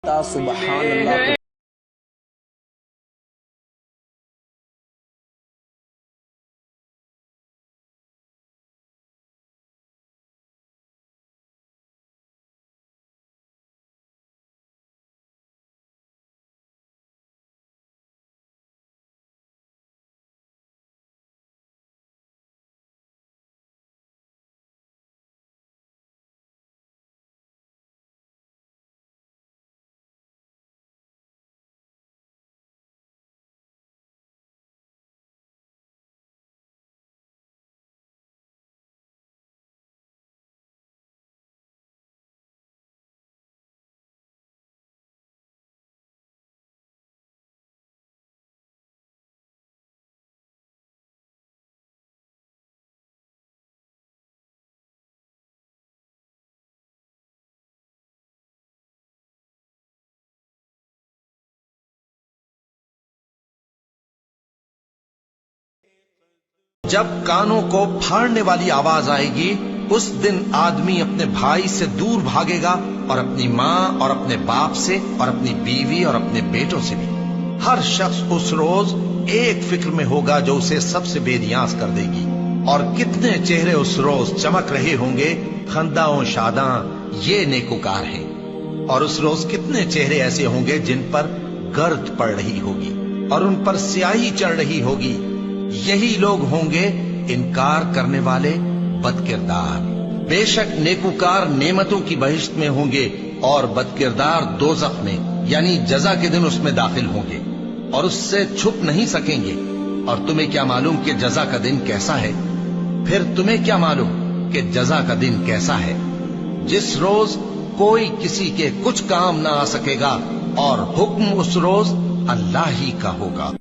सुबहान अल्लाह। जब कानों को फाड़ने वाली आवाज आएगी, उस दिन आदमी अपने भाई से दूर भागेगा और अपनी माँ और अपने बाप से और अपनी बीवी और अपने बेटों से भी। हर शख्स उस रोज एक फिक्र में होगा जो उसे सबसे बेनियाज कर देगी। और कितने चेहरे उस रोज चमक रहे होंगे, खंदाओं शादां ये नेकुकार हैं। और उस रोज कितने चेहरे ऐसे होंगे जिन पर गर्द पड़ रही होगी और उन पर स्याही चढ़ रही होगी। यही लोग होंगे इनकार करने वाले बदकिरदार। बेशक नेकुकार नेमतों की बहिश्त में होंगे और बदकिरदार दोज़ख में यानी जजा के दिन उसमें दाखिल होंगे और उससे छुप नहीं सकेंगे। और तुम्हें क्या मालूम कि जजा का दिन कैसा है? फिर तुम्हें क्या मालूम कि जजा का दिन कैसा है, जिस रोज कोई किसी के कुछ काम ना आ सकेगा और हुक्म उस रोज अल्लाह ही का होगा।